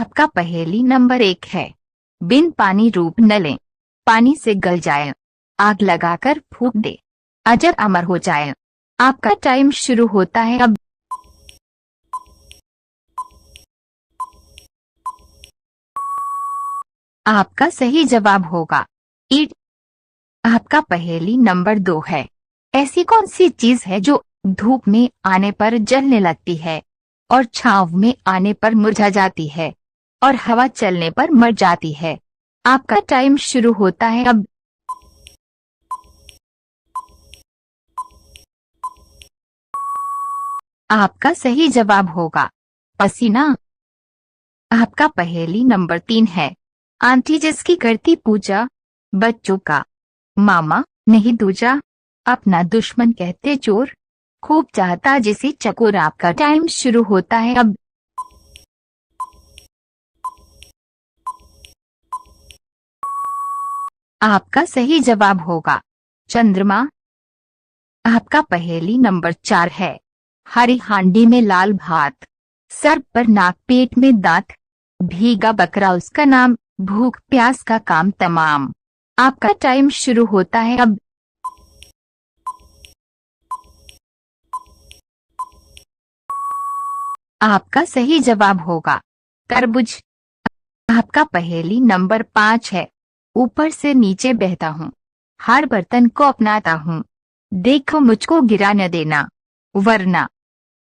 आपका पहेली नंबर 1 है। बिन पानी रूप न ले, पानी से गल जाए, आग लगाकर फूंक दे, अजर अमर हो जाए। आपका टाइम शुरू होता है अब। आपका सही जवाब होगा ईट। आपका पहेली नंबर 2 है। ऐसी कौन सी चीज है जो धूप में आने पर जलने लगती है और छांव में आने पर मुरझा जाती है और हवा चलने पर मर जाती है। आपका टाइम शुरू होता है अब। आपका सही जवाब होगा पसीना। आपका पहेली नंबर 3 है। आंटी जिसकी करती पूजा, बच्चों का मामा नहीं दूजा, अपना दुश्मन कहते चोर, खूब चाहता जिसे चकोर। आपका टाइम शुरू होता है अब। आपका सही जवाब होगा चंद्रमा। आपका पहेली नंबर 4 है। हरी हांडी में लाल भात, सर पर नाक पेट में दांत, भीगा बकरा उसका नाम, भूख प्यास का काम तमाम। आपका टाइम शुरू होता है अब। आपका सही जवाब होगा तरबूज। आपका पहेली नंबर 5 है। ऊपर से नीचे बहता हूँ, हर बर्तन को अपनाता हूँ, देखो मुझको गिरा न देना, वरना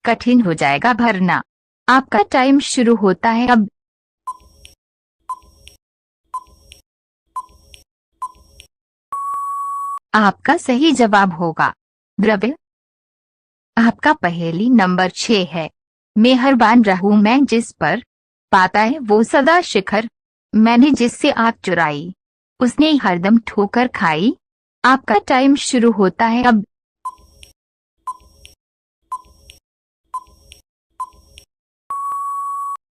कठिन हो जाएगा भरना। आपका टाइम शुरू होता है अब। आपका सही जवाब होगा द्रव्य। आपका पहेली नंबर 6 है। मेहरबान रहूं मैं जिस पर, पाता है वो सदा शिखर, मैंने जिससे आग चुराई, उसने हरदम ठोकर खाई। आपका टाइम शुरू होता है अब।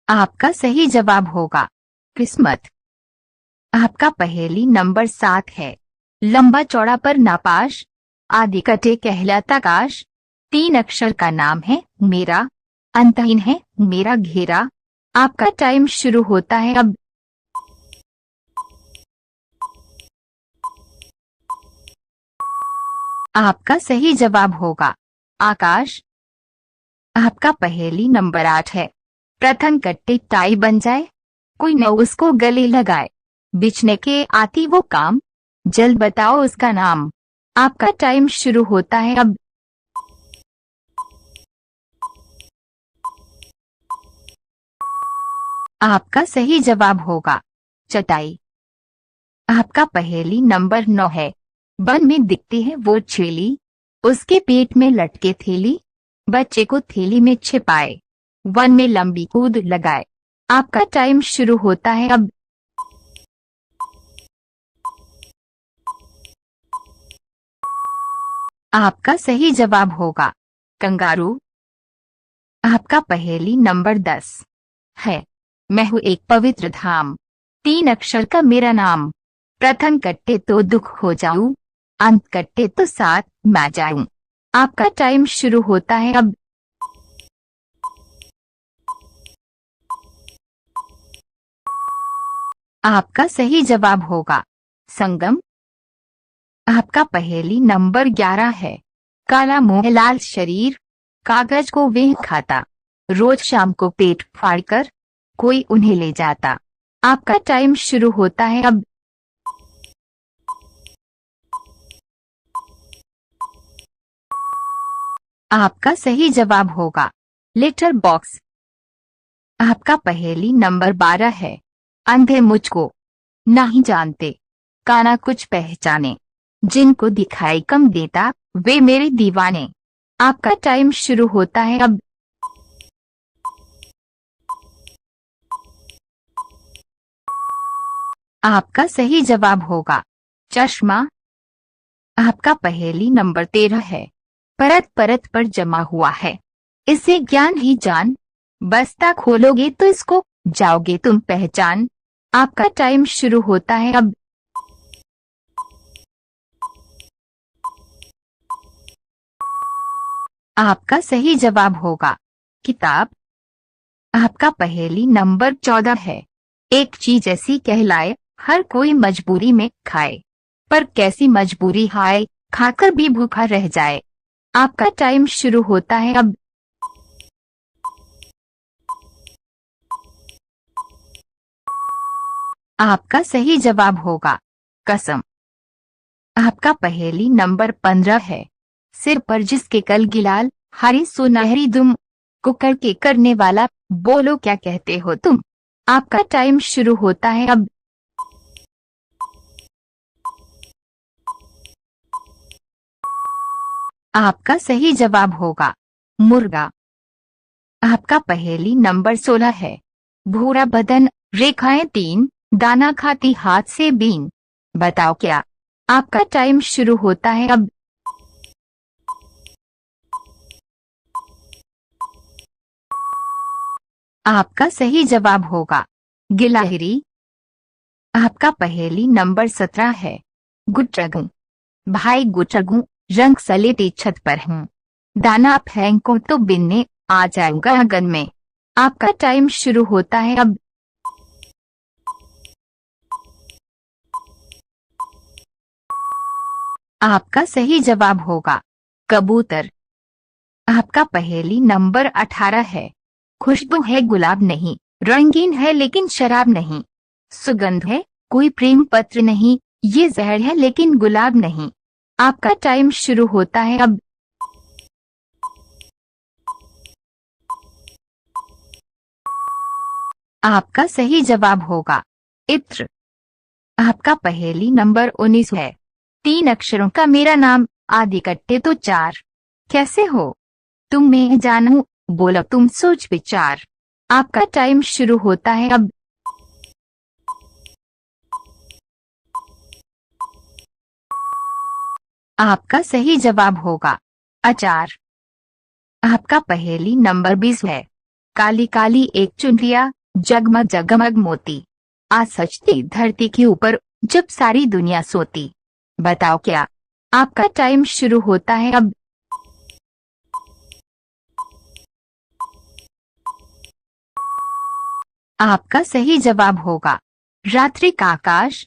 आपका सही जवाब होगा किस्मत। आपका पहेली नंबर 7 है। लंबा चौड़ा पर नापाश, आदि कटे कहलाता काश, 3 अक्षर का नाम है मेरा, अंतहीन है मेरा घेरा। आपका टाइम शुरू होता है अब। आपका सही जवाब होगा आकाश। आपका पहेली नंबर 8 है। प्रथम कट्टे टाई बन जाए, कोई न उसको गले लगाए, बिछने के आती वो काम, जल्द बताओ उसका नाम। आपका टाइम शुरू होता है अब। आपका सही जवाब होगा चटाई। आपका पहेली नंबर 9 है। वन में दिखती है वो छेली, उसके पेट में लटके थैली, बच्चे को थैली में छिपाए, वन में लंबी कूद लगाए। आपका टाइम शुरू होता है अब। आपका सही जवाब होगा कंगारू। आपका पहेली नंबर 10 है। मैं हूँ एक पवित्र धाम, 3 अक्षर का मेरा नाम, प्रथम कट्टे तो दुख हो जाऊं, अंत कट्टे तो साथ मैं जाऊं। आपका टाइम शुरू होता है अब। आपका सही जवाब होगा संगम। आपका पहेली नंबर 11 है। काला मुंह लाल शरीर, कागज को वह खाता, रोज शाम को पेट फाड़कर कोई उन्हें ले जाता। आपका टाइम शुरू होता है अब। आपका सही जवाब होगा लेटर बॉक्स। आपका पहेली नंबर 12 है। अंधे मुझको नहीं जानते, काना कुछ पहचाने, जिनको दिखाई कम देता वे मेरे दीवाने। आपका टाइम शुरू होता है अब। आपका सही जवाब होगा चश्मा। आपका पहेली नंबर 13 है। परत परत पर जमा हुआ है, इसे ज्ञान ही जान, बस्ता खोलोगे तो इसको जाओगे तुम पहचान। आपका टाइम शुरू होता है अब। आपका सही जवाब होगा किताब। आपका पहेली नंबर 14 है। एक चीज ऐसी कहलाए, हर कोई मजबूरी में खाए, पर कैसी मजबूरी हाय, खाकर भी भूखा रह जाए। आपका टाइम शुरू होता है अब। आपका सही जवाब होगा कसम। आपका पहेली नंबर 15 है। सिर पर जिसके कल गिलाल, हरी सुनहरी दुम, कुकर के करने वाला, बोलो क्या कहते हो तुम। आपका टाइम शुरू होता है अब। आपका सही जवाब होगा मुर्गा। आपका पहेली नंबर 16 है। भूरा बदन, रेखाएं 3, दाना खाती हाथ से बीन, बताओ क्या। आपका टाइम शुरू होता है अब। आपका सही जवाब होगा गिलहरी। आपका पहेली नंबर 17 है। गुटरगू, भाई गुटरगू, रंग सलेटी छत पर हूँ, दाना फेंको तो बिनने आ जाऊंगा आंगन में। आपका टाइम शुरू होता है अब। आपका सही जवाब होगा कबूतर। आपका पहेली नंबर 18 है। खुशबू है गुलाब नहीं, रंगीन है लेकिन शराब नहीं, सुगंध है कोई प्रेम पत्र नहीं, ये जहर है लेकिन गुलाब नहीं। आपका टाइम शुरू होता है अब। आपका सही जवाब होगा इत्र। आपका पहेली नंबर 19 है। 3 अक्षरों का मेरा नाम, आदि कट्टे तो 4, कैसे हो तुम मैं जानू, बोलो तुम सोच विचार। आपका टाइम शुरू होता है अब। आपका सही जवाब होगा अचार। आपका पहेली नंबर 20 है। काली काली एक चुनरिया, जगमग जगमग मोती, आज सचती धरती के ऊपर, जब सारी दुनिया सोती, बताओ क्या। आपका टाइम शुरू होता है अब। आपका सही जवाब होगा रात्रि का आकाश।